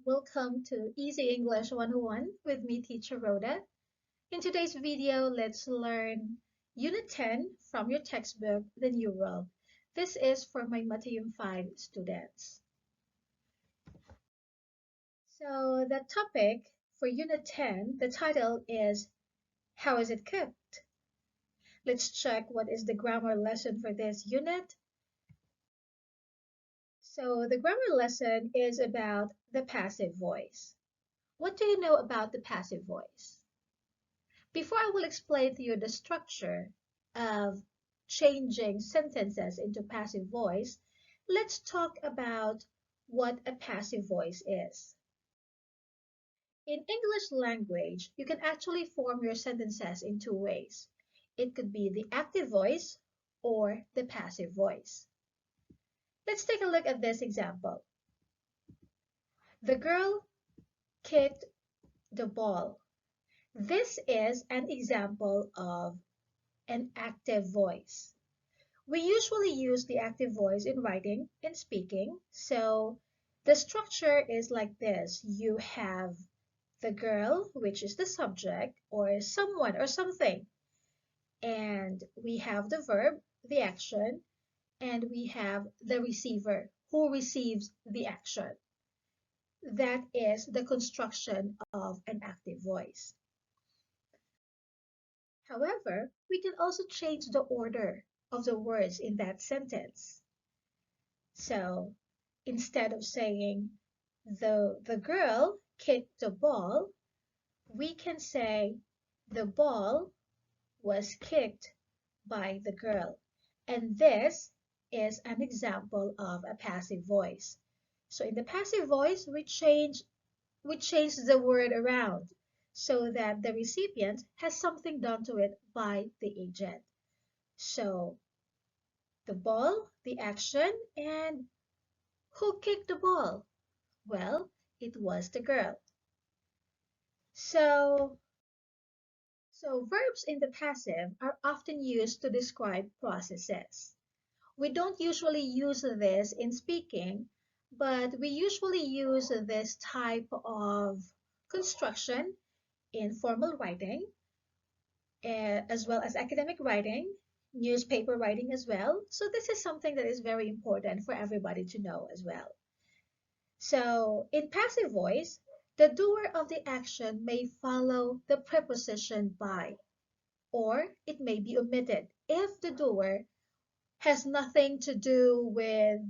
Welcome to Easy English 101 with me, Teacher Rhoda. In today's video, let's learn Unit 10 from your textbook, The New World. This is for my Matthew 5 students. So the topic for Unit 10, the title is How is it cooked? Let's check what is the grammar lesson for this unit. So the grammar lesson is about the passive voice. What do you know about the passive voice? Before I will explain to you the structure of changing sentences into passive voice, let's talk about what a passive voice is. In English language, you can actually form your sentences in two ways. It could be the active voice or the passive voice. Let's take a look at this example. The girl kicked the ball. This is an example of an active voice. We usually use the active voice in writing and speaking. So the structure is like this. You have the girl, which is the subject, or someone or something. And we have the verb, the action, and we have the receiver, who receives the action. That is the construction of an active voice. However, we can also change the order of the words in that sentence. So instead of saying the girl kicked the ball, we can say the ball was kicked by the girl. And this is an example of a passive voice. So in the passive voice, we change the word around so that the recipient has something done to it by the agent. So the ball, the action, and who kicked the ball? Well, it was the girl. So verbs in the passive are often used to describe processes. We don't usually use this in speaking, but we usually use this type of construction in formal writing, as well as academic writing, newspaper writing as well. So this is something that is very important for everybody to know as well. So in passive voice, the doer of the action may follow the preposition by, or it may be omitted if the doer has nothing to do with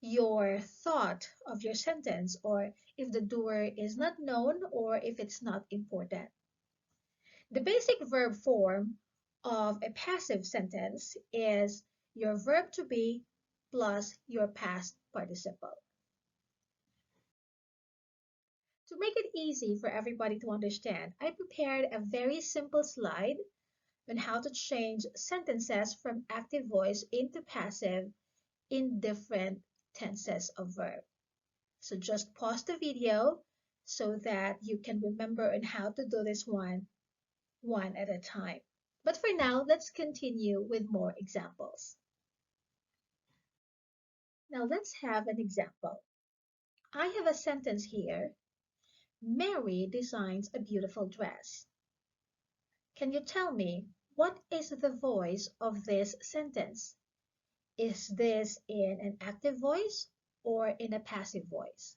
your thought of your sentence, or if the doer is not known, or if it's not important. The basic verb form of a passive sentence is your verb to be plus your past participle. To make it easy for everybody to understand, I prepared a very simple slide on how to change sentences from active voice into passive in different tenses of verb. So just pause the video so that you can remember on how to do this one at a time. But for now, let's continue with more examples. Now let's have an example. I have a sentence here. Mary designs a beautiful dress. Can you tell me what is the voice of this sentence? Is this in an active voice or in a passive voice?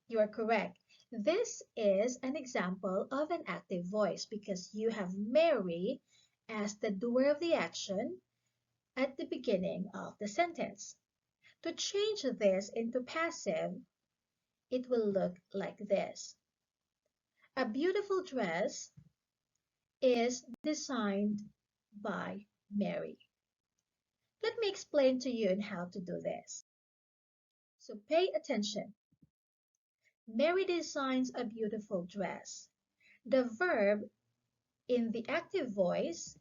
You are correct. This is an example of an active voice because you have Mary as the doer of the action at the beginning of the sentence. To change this into passive, it will look like this. A beautiful dress is designed by Mary. Let me explain to you on how to do this. So pay attention. Mary designs a beautiful dress. The verb in the active voice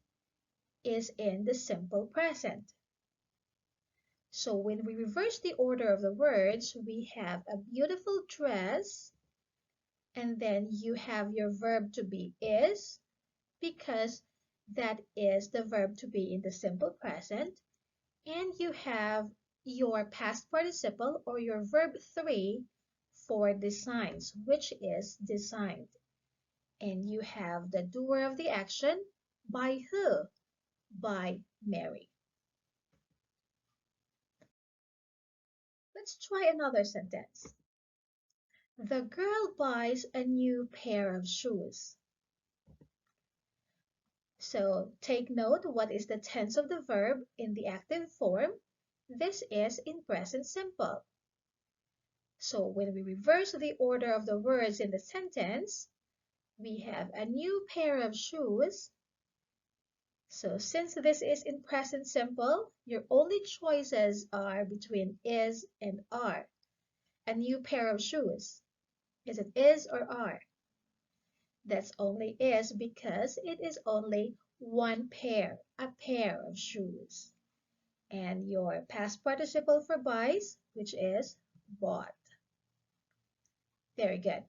is in the simple present. So when we reverse the order of the words, we have a beautiful dress, and then you have your verb to be is, because that is the verb to be in the simple present, and you have your past participle or your verb 3 for designs, which is designed. And you have the doer of the action. By who? By Mary. Let's try another sentence. The girl buys a new pair of shoes. So take note, what is the tense of the verb in the active form? This is in present simple. So when we reverse the order of the words in the sentence, we have a new pair of shoes. So since this is in present simple, your only choices are between is and are. A new pair of shoes. Is it is or are? That's only is because it is only one pair, a pair of shoes. And your past participle for buys, which is bought. Very good.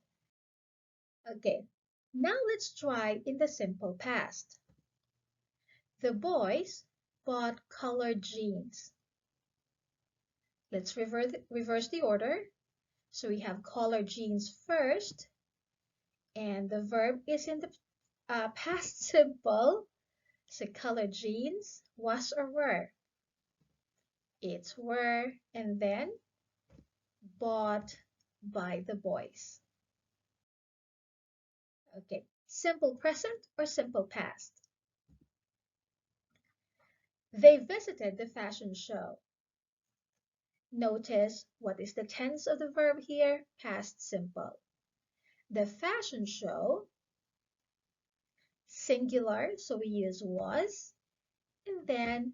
Okay, now let's try in the simple past. The boys bought colored jeans. Let's reverse the order. So we have colored jeans first, and the verb is in the past simple. So colored jeans, was or were? It's were, and then bought by the boys. Okay, simple present or simple past? They visited the fashion show. Notice what is the tense of the verb here? Past simple. The fashion show, singular, so we use was, and then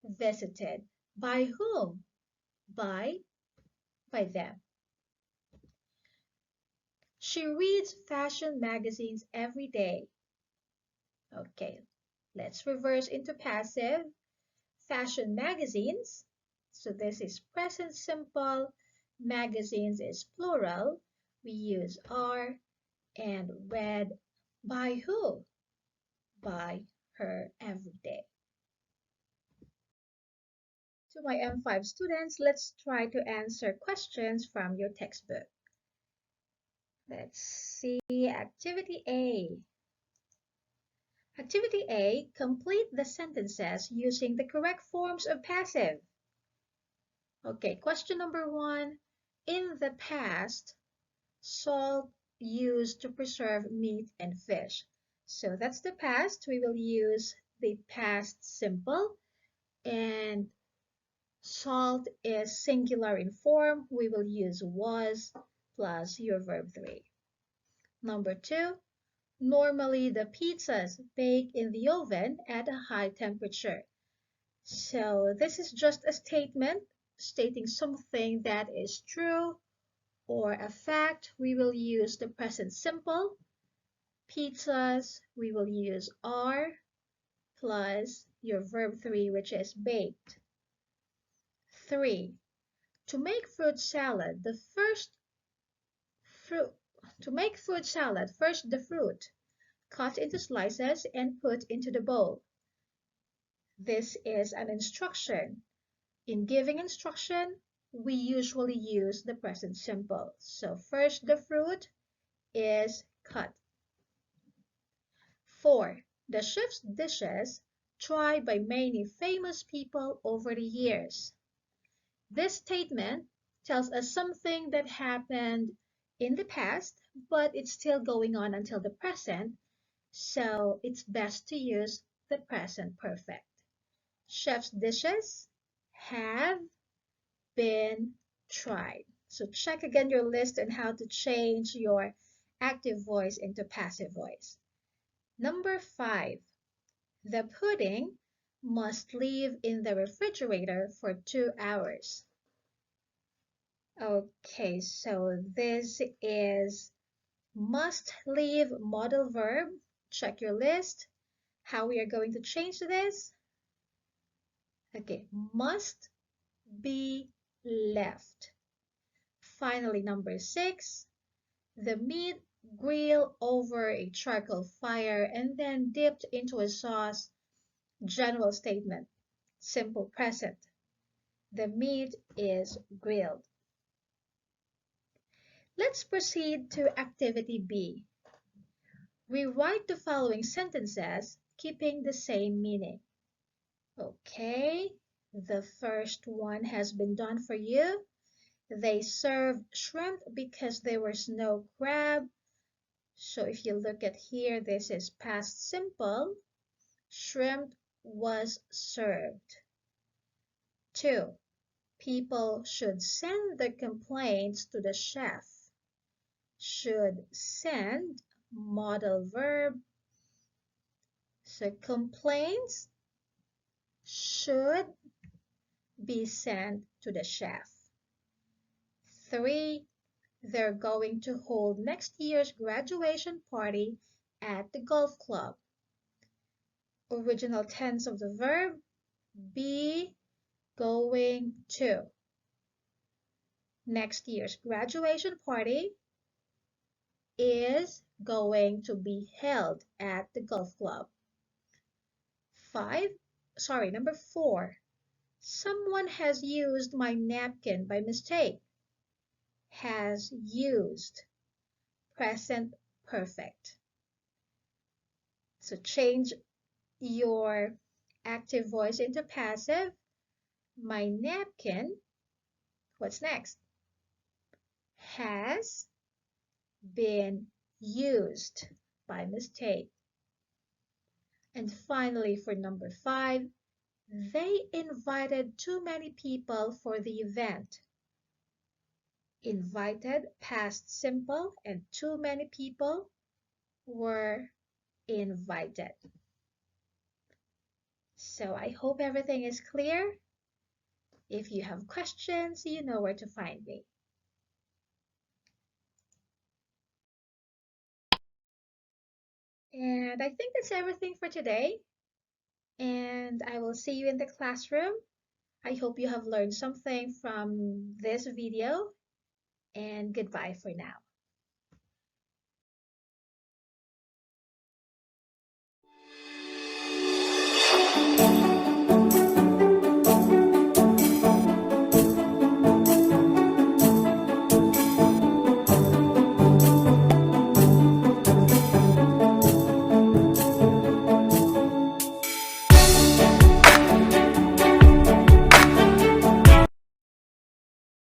visited. By whom? By them. She reads fashion magazines every day. Okay, let's reverse into passive. Fashion magazines. So this is present simple. Magazines is plural. We use are and read by who? By her every day. To my M5 students, let's try to answer questions from your textbook. Let's see activity A. Activity A, complete the sentences using the correct forms of passive. Okay, question number 1. In the past, salt used to preserve meat and fish. So that's the past. We will use the past simple, and salt is singular in form. We will use was plus your verb 3. Number 2, normally the pizzas bake in the oven at a high temperature. So this is just a statement stating something that is true or a fact. We will use the present simple. Pizzas, we will use are plus your verb 3, which is baked. 3. To make fruit salad, first the fruit, cut into slices and put into the bowl. This is an instruction. In giving instruction, we usually use the present simple. So first the fruit is cut. 4. The chef's dishes tried by many famous people over the years. This statement tells us something that happened in the past, but it's still going on until the present, so it's best to use the present perfect. Chef's dishes have been tried. So check again your list on how to change your active voice into passive voice. Number 5, the pudding must leave in the refrigerator for 2 hours. Okay, so this is must leave modal verb. Check your list. How we are going to change this? Okay, must be left. Finally, number 6, the meat grilled over a charcoal fire and then dipped into a sauce. General statement, simple present. The meat is grilled. Let's proceed to activity B. Rewrite the following sentences, keeping the same meaning. Okay, the first one has been done for you. They served shrimp because there was no crab. So if you look at here, this is past simple. Shrimp was served. 2. People should send their complaints to the chef. Should send, modal verb. So complaints should be sent to the chef. 3. They're going to hold next year's graduation party at the golf club. Original tense of the verb, be going to. Next year's graduation party is going to be held at the golf club. Number 4. Someone has used my napkin by mistake. Has used, present perfect. So change your active voice into passive. My napkin, what's next? Has been used by mistake. And finally, for number 5, they invited too many people for the event. Invited, past simple, and too many people were invited. So I hope everything is clear. If you have questions, you know where to find me. And I think that's everything for today. And I will see you in the classroom. I hope you have learned something from this video. And goodbye for now.